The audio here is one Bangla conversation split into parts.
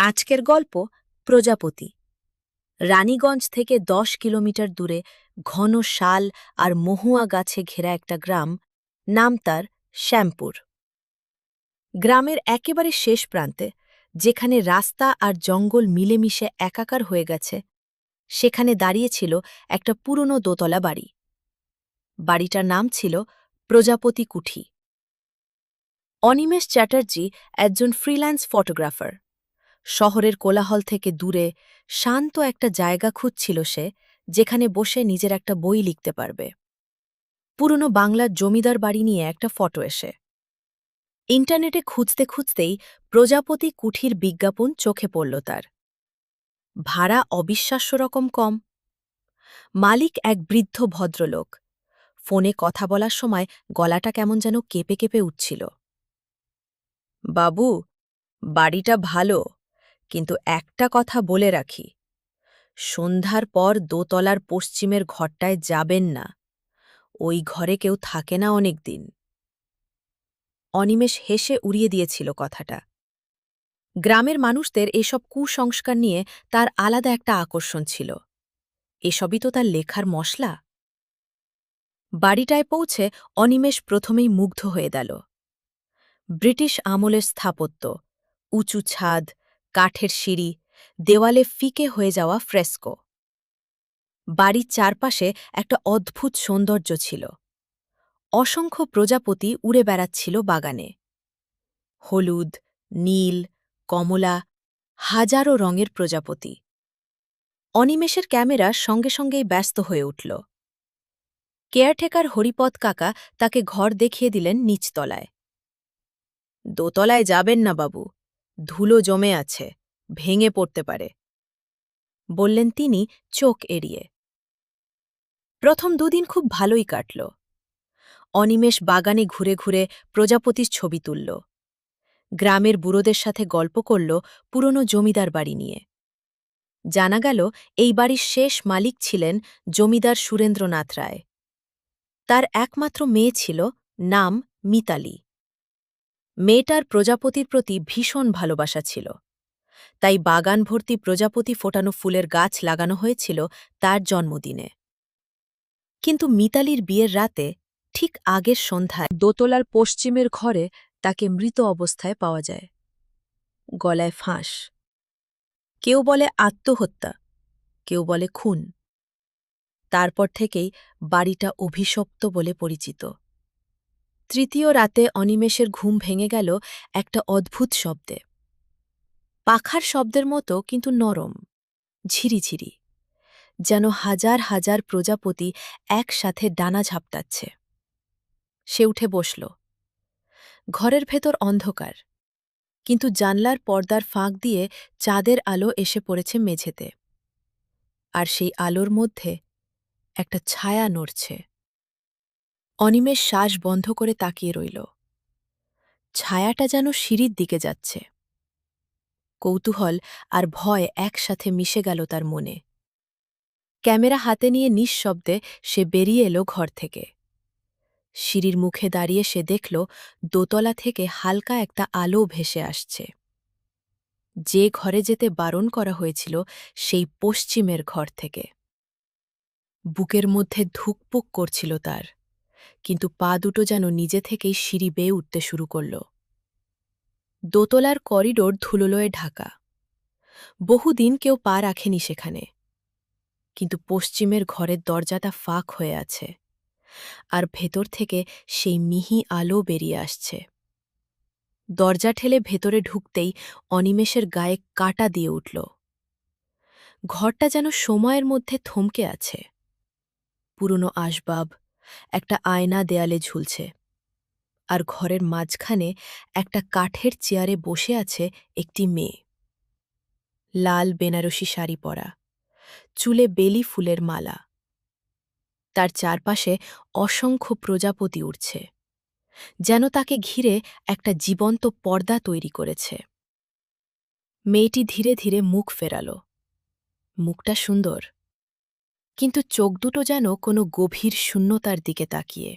আজকের গল্প প্রজাপতি। রানীগঞ্জ থেকে ১০ কিলোমিটার দূরে ঘন শাল আর মহুয়া গাছে ঘেরা একটা গ্রাম, নাম তার শ্যামপুর। গ্রামের একেবারে শেষ প্রান্তে, যেখানে রাস্তা আর জঙ্গল মিলেমিশে একাকার হয়ে গেছে, সেখানে দাঁড়িয়েছিল একটা পুরনো দোতলা বাড়ি। বাড়িটার নাম ছিল প্রজাপতি কুঠি। অনিমেষ চ্যাটার্জি একজন ফ্রিল্যান্স ফটোগ্রাফার। শহরের কোলাহল থেকে দূরে শান্ত একটা জায়গা খুঁজছিল সে, যেখানে বসে নিজের একটা বই লিখতে পারবে। পুরনো বাংলার জমিদার বাড়ি নিয়ে একটা ফটো এসে ইন্টারনেটে খুঁজতে খুঁজতেই প্রজাপতি কুঠির বিজ্ঞাপন চোখে পড়ল তার। ভাড়া অবিশ্বাস্য রকম কম। মালিক এক বৃদ্ধ ভদ্রলোক। ফোনে কথা বলার সময় গলাটা কেমন যেন কেঁপে কেঁপে উঠছিল। বাবু, বাড়িটা ভালো, কিন্তু একটা কথা বলে রাখি, সন্ধ্যার পর দোতলার পশ্চিমের ঘরটায় যাবেন না। ওই ঘরে কেউ থাকে না অনেক দিন। অনিমেষ হেসে উড়িয়ে দিয়েছিল কথাটা। গ্রামের মানুষদের এসব কুসংস্কার নিয়ে তার আলাদা একটা আকর্ষণ ছিল। এসবই তো তার লেখার মশলা। বাড়িটায় পৌঁছে অনিমেষ প্রথমেই মুগ্ধ হয়ে গেল। ব্রিটিশ আমলের স্থাপত্য, উঁচু ছাদ, কাঠের সিঁড়ি, দেওয়ালে ফিকে হয়ে যাওয়া ফ্রেস্কো। বাড়ির চারপাশে একটা অদ্ভুত সৌন্দর্য ছিল। অসংখ্য প্রজাপতি উড়ে বেড়াচ্ছিল বাগানে। হলুদ, নীল, কমলা, হাজারো রঙের প্রজাপতি। অনিমেষের ক্যামেরা সঙ্গে সঙ্গেই ব্যস্ত হয়ে উঠল। কেয়ারটেকার হরিপদ কাকা তাকে ঘর দেখিয়ে দিলেন নিচতলায়। দোতলায় যাবেন না বাবু, ধুলো জমে আছে, ভেঙে পড়তে পারে, বললেন তিনি চোখ এড়িয়ে। প্রথম দুদিন খুব ভালোই কাটল। অনিমেষ বাগানে ঘুরে ঘুরে প্রজাপতির ছবি তুলল। গ্রামের বুড়োদের সাথে গল্প করল পুরনো জমিদার বাড়ি নিয়ে। জানা গেল এই বাড়ির শেষ মালিক ছিলেন জমিদার সুরেন্দ্রনাথ রায়। তার একমাত্র মেয়ে ছিল, নাম মিতালি। মেয়েটার প্রজাপতির প্রতি ভীষণ ভালোবাসা ছিল, তাই বাগান ভর্তি প্রজাপতি ফোটানো ফুলের গাছ লাগানো হয়েছিল তার জন্মদিনে। কিন্তু মিতালির বিয়ের রাতে, ঠিক আগের সন্ধ্যায়, দোতলার পশ্চিমের ঘরে তাকে মৃত অবস্থায় পাওয়া যায়। গলায় ফাঁস। কেউ বলে আত্মহত্যা, কেউ বলে খুন। তারপর থেকেই বাড়িটা অভিশপ্ত বলে পরিচিত। তৃতীয় রাতে অনিমেষের ঘুম ভেঙে গেল একটা অদ্ভুত শব্দে। পাখার শব্দের মতো, কিন্তু নরম, ঝিরিঝিরি, যেন হাজার হাজার প্রজাপতি একসাথে ডানা ঝাপটাচ্ছে। সে উঠে বসল। ঘরের ভেতর অন্ধকার, কিন্তু জানলার পর্দার ফাঁক দিয়ে চাঁদের আলো এসে পড়েছে মেঝেতে। আর সেই আলোর মধ্যে একটা ছায়া নড়ছে। অনিমেষ শ্বাস বন্ধ করে তাকিয়ে রইল। ছায়াটা যেন সিঁড়ির দিকে যাচ্ছে। কৌতূহল আর ভয় একসাথে মিশে গেল তার মনে। ক্যামেরা হাতে নিয়ে নিঃশব্দে সে বেরিয়ে এলো ঘর থেকে। সিঁড়ির মুখে দাঁড়িয়ে সে দেখল দোতলা থেকে হালকা একটা আলো ভেসে আসছে। যে ঘরে যেতে বারণ করা হয়েছিল, সেই পশ্চিমের ঘর থেকে। বুকের মধ্যে ধুকপুক করছিল তার, কিন্তু পা দুটো যেন নিজে থেকেই সিঁড়ি বেয়ে উঠতে শুরু করল। দোতলার করিডোর ধুলোলয়ে ঢাকা। বহুদিন কেউ পা রাখেনি সেখানে। কিন্তু পশ্চিমের ঘরের দরজাটা ফাঁক হয়ে আছে, আর ভেতর থেকে সেই মিহি আলো বেরিয়ে আসছে। দরজা ঠেলে ভেতরে ঢুকতেই অনিমেষের গায়ে কাঁটা দিয়ে উঠল। ঘরটা যেন সময়ের মধ্যে থমকে আছে। পুরনো আসবাব, একটা আয়না দেয়ালে ঝুলছে, আর ঘরের মাঝখানে একটা কাঠের চেয়ারে বসে আছে একটি মেয়ে। লাল বেনারসি শাড়ি পরা, চুলে বেলি ফুলের মালা। তার চারপাশে অসংখ্য প্রজাপতি উড়ছে, যেন তাকে ঘিরে একটা জীবন্ত পর্দা তৈরি করেছে। মেয়েটি ধীরে ধীরে মুখ ফেরাল। মুখটা সুন্দর, কিন্তু চোখ দুটো যেন কোনো গভীর শূন্যতার দিকে তাকিয়ে।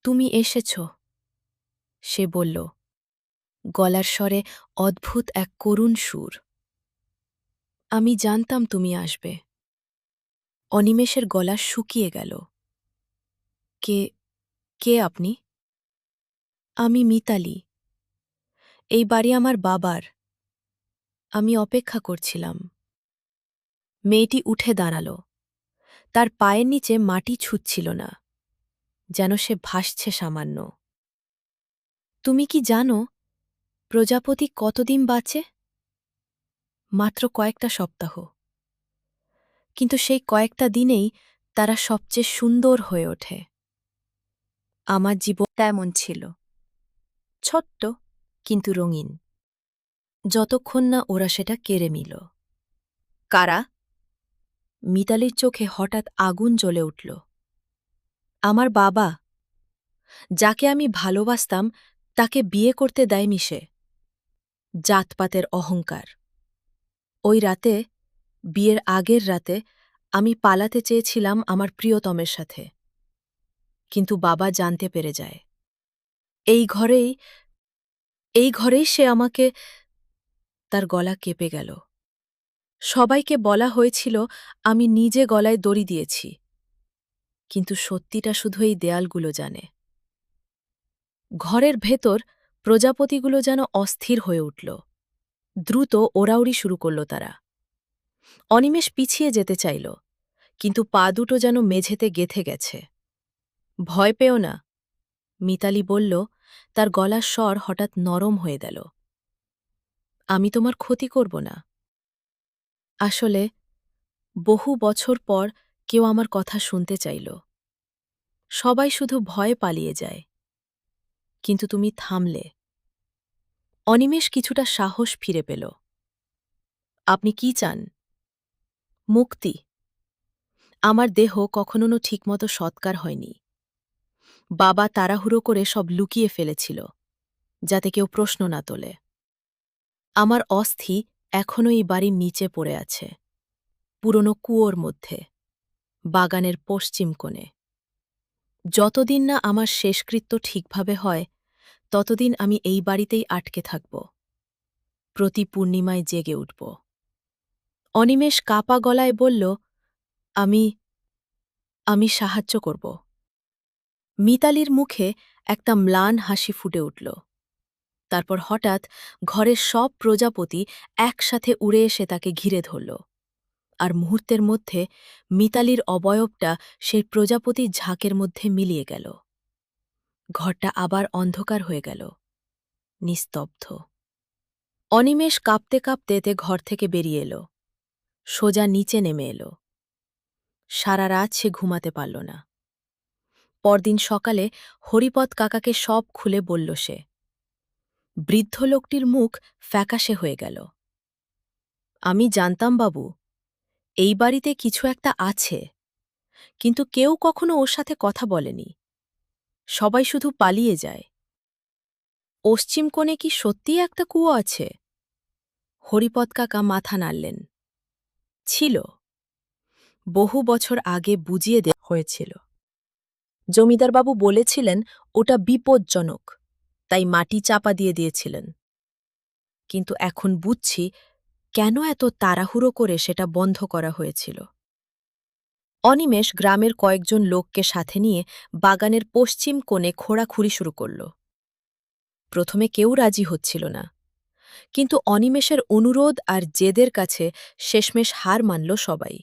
তুমি এসেছ, সে বলল। গলার স্বরে অদ্ভুত এক করুণ সুর। আমি জানতাম তুমি আসবে। অনিমেষের গলা শুকিয়ে গেল। কে কে আপনি? আমি মিতালি। এই বাড়ি আমার বাবার। আমি অপেক্ষা করছিলাম। মেয়েটি উঠে দাঁড়াল। তার পায়ের নিচে মাটি ছুঁচ্ছিল না, যেন সে ভাসছে সামান্য। তুমি কি জানো প্রজাপতি কতদিন বাঁচে? মাত্র কয়েকটা সপ্তাহ। কিন্তু সেই কয়েকটা দিনেই তারা সবচেয়ে সুন্দর হয়ে ওঠে। আমার জীবন তেমন ছিল, ছোট্ট কিন্তু রঙিন, যতক্ষণ না ওরা সেটা কেড়ে নিল। কারা? মিতালির চোখে হঠাৎ আগুন জ্বলে উঠল। আমার বাবা, যাকে আমি ভালোবাসতাম, তাকে বিয়ে করতে দেয়নি সে। জাতপাতের অহংকার। ওই রাতে, বিয়ের আগের রাতে, আমি পালাতে চেয়েছিলাম আমার প্রিয়তমের সাথে, কিন্তু বাবা জানতে পেরে যায়। এই ঘরেই এই ঘরেই সে আমাকে। তার গলা কেঁপে গেল। সবাইকে বলা হয়েছিল আমি নিজে গলায় দড়ি দিয়েছি, কিন্তু সত্যিটা শুধু এই দেয়ালগুলো জানে। ঘরের ভেতর প্রজাপতিগুলো যেন অস্থির হয়ে উঠল। দ্রুত ওড়াউড়ি শুরু করল তারা। অনিমেষ পিছিয়ে যেতে চাইল, কিন্তু পা দুটো যেন মেঝেতে গেঁথে গেছে। ভয় পেও না, মিতালি বলল, তার গলার স্বর হঠাৎ নরম হয়ে গেল। আমি তোমার ক্ষতি করব না। আসলে বহু বছর পর কেউ আমার কথা শুনতে চাইল। সবাই শুধু ভয়ে পালিয়ে যায়, কিন্তু তুমি থামলে। অনিমেষ কিছুটা সাহস ফিরে পেল। আপনি কি চান? মুক্তি। আমার দেহ কখনো ঠিকমতো সৎকার হয়নি। বাবা তাড়াহুড়ো করে সব লুকিয়ে ফেলেছিল, যাতে কেউ প্রশ্ন না তোলে। আমার অস্থি এখনও এই বাড়ির নিচে পড়ে আছে, পুরনো কুয়োর মধ্যে, বাগানের পশ্চিম কোণে। যতদিন না আমার শেষকৃত্য ঠিকভাবে হয়, ততদিন আমি এই বাড়িতেই আটকে থাকব। প্রতি পূর্ণিমায় জেগে উঠব। অনিমেষ কাপা গলায় বলল, আমি আমি সাহায্য করব। মিতালির মুখে একটা ম্লান হাসি ফুটে উঠল। তারপর হঠাৎ ঘরের সব প্রজাপতি একসাথে উড়ে এসে তাকে ঘিরে ধরল, আর মুহূর্তের মধ্যে মিতালির অবয়বটা সেই প্রজাপতির ঝাঁকের মধ্যে মিলিয়ে গেল। ঘরটা আবার অন্ধকার হয়ে গেল, নিস্তব্ধ। অনিমেষ কাঁপতে কাঁপতে এতে ঘর থেকে বেরিয়ে এলো, সোজা নিচে নেমে এলো। সারা রাত সে ঘুমাতে পারল না। পরদিন সকালে হরিপদ কাকাকে সব খুলে বলল সে। বৃদ্ধ লোকটির মুখ ফ্যাকাশে হয়ে গেল। আমি জানতাম বাবু, এই বাড়িতে কিছু একটা আছে, কিন্তু কেউ কখনো ওর সাথে কথা বলেনি। সবাই শুধু পালিয়ে যায়। পশ্চিম কোণে কি সত্যিই একটা কুয়ো আছে? হরিপদ কাকা মাথা নাড়লেন। ছিল, বহু বছর আগে বুঝিয়ে দেওয়া হয়েছিল। জমিদারবাবু বলেছিলেন ওটা বিপজ্জনক, তাই মাটি চাপা দিয়ে দিয়েছিলেন। কিন্তু এখন বুঝছি কেন এত তাড়াহুড়ো করে সেটা বন্ধ করা হয়েছিল। অনিমেষ গ্রামের কয়েকজন লোককে সাথে নিয়ে বাগানের পশ্চিম কোণে খোঁড়াখুড়ি শুরু করল। প্রথমে কেউ রাজি হচ্ছিল না, কিন্তু অনিমেষের অনুরোধ আর জেদের কাছে শেষমেশ হার মানল সবাই।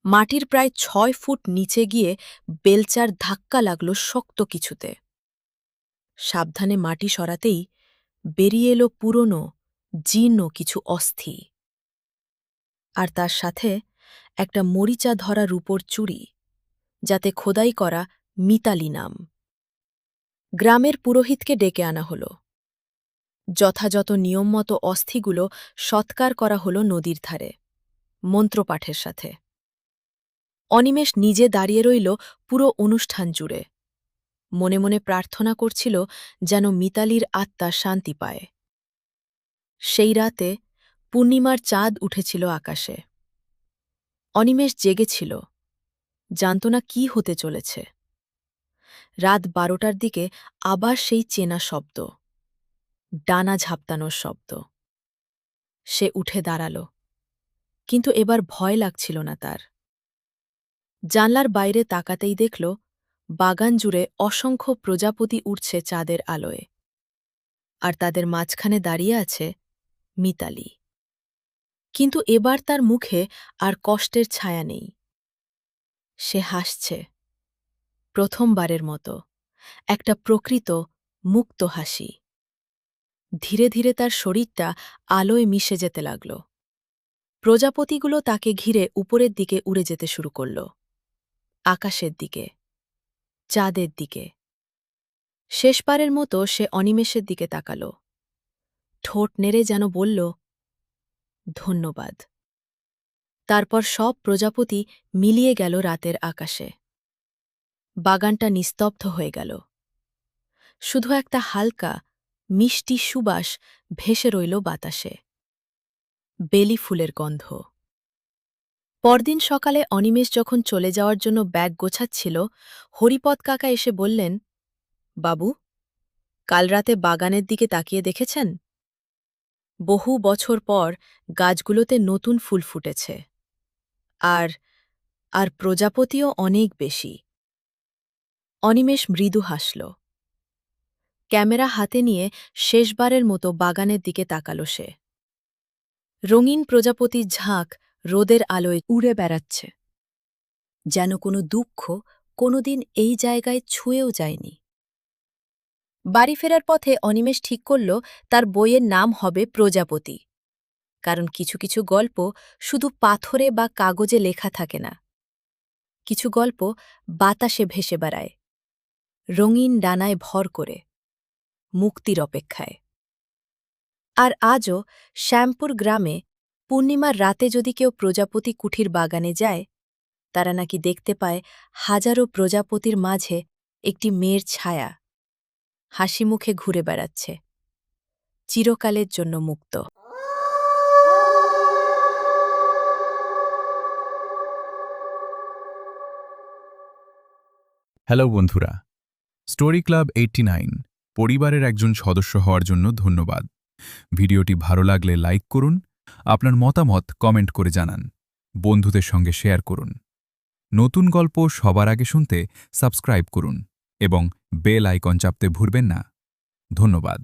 মাটির প্রায় ৬ ফুট নিচে গিয়ে বেলচার ধাক্কা লাগল শক্ত কিছুতে। সাবধানে মাটি সরাতেই বেরিয়ে এলো পুরনো, জীর্ণ কিছু অস্থি। আর তার সাথে একটা মরিচা ধরা রূপোর চুড়ি, যাতে খোদাই করা মিতালি নাম। গ্রামের পুরোহিতকে ডেকে আনা হল। যথাযথ নিয়মমতো অস্থিগুলো সৎকার করা হল নদীর ধারে, মন্ত্রপাঠের সাথে। অনিমেষ নিজে দাঁড়িয়ে রইল পুরো অনুষ্ঠান জুড়ে, মনে মনে প্রার্থনা করছিল যেন মিতালির আত্মা শান্তি পায়। সেই রাতে পূর্ণিমার চাঁদ উঠেছিল আকাশে। অনিমেষ জেগেছিল, জানত না কি হতে চলেছে। রাত ১২টার দিকে আবার সেই চেনা শব্দ। ডানা ঝাপটানোর শব্দ। সে উঠে দাঁড়াল, কিন্তু এবার ভয় লাগছিল না তার। জানলার বাইরে তাকাতেই দেখল বাগান জুড়ে অসংখ্য প্রজাপতি উড়ছে চাঁদের আলোয়, আর তাদের মাঝখানে দাঁড়িয়ে আছে মিতালি। কিন্তু এবার তার মুখে আর কষ্টের ছায়া নেই। সে হাসছে, প্রথমবারের মতো, একটা প্রকৃত মুক্ত হাসি। ধীরে ধীরে তার শরীরটা আলোয় মিশে যেতে লাগল। প্রজাপতিগুলো তাকে ঘিরে উপরের দিকে উড়ে যেতে শুরু করল, আকাশের দিকে, চাঁদের দিকে। শেষবারের মতো সে অনিমেষের দিকে তাকাল, ঠোঁট নেড়ে যেন বলল, ধন্যবাদ। তারপর সব প্রজাপতি মিলিয়ে গেল রাতের আকাশে। বাগানটা নিস্তব্ধ হয়ে গেল। শুধু একটা হালকা, মিষ্টি সুবাস ভেসে রইল বাতাসে, বেলি ফুলের গন্ধ। পরদিন সকালে অনিমেষ যখন চলে যাওয়ার জন্য ব্যাগ গোছাচ্ছিল, হরিপদ কাকা এসে বললেন, বাবু, কাল রাতে বাগানের দিকে তাকিয়ে দেখেছেন? বহু বছর পর গাছগুলোতে নতুন ফুল ফুটেছে, আর আর প্রজাপতিও অনেক বেশি। অনিমেষ মৃদু হাসল। ক্যামেরা হাতে নিয়ে শেষবারের মতো বাগানের দিকে তাকাল সে। রঙিন প্রজাপতির ঝাঁক রোদের আলোয় উড়ে বেড়াচ্ছে, যেন কোনো দুঃখ কোনোদিন এই জায়গায় ছুঁয়েও যায়নি। বাড়ি ফেরার পথে অনিমেষ ঠিক করল তার বইয়ের নাম হবে প্রজাপতি, কারণ কিছু কিছু গল্প শুধু পাথরে বা কাগজে লেখা থাকে না। কিছু গল্প বাতাসে ভেসে বেড়ায়, রঙিন ডানায় ভর করে, মুক্তির অপেক্ষায়। আর আজও শ্যামপুর গ্রামে পূর্ণিমার রাতে যদি কেউ প্রজাপতি কুঠির বাগানে যায়, তারা নাকি দেখতে পায় হাজারো প্রজাপতির মাঝে একটি মেয়ের ছায়া, হাসি মুখে ঘুরে বেড়াচ্ছে, চিরকালের জন্য মুক্ত। হ্যালো বন্ধুরা, স্টোরি ক্লাব 89 পরিবারের একজন সদস্য হওয়ার জন্য ধন্যবাদ। ভিডিওটি ভালো লাগলে লাইক করুন, আপনার মতামত কমেন্ট করে জানান, বন্ধুদের সঙ্গে শেয়ার করুন। নতুন গল্প সবার আগে শুনতে সাবস্ক্রাইব করুন এবং বেল আইকন চাপতে ভুলবেন না। ধন্যবাদ।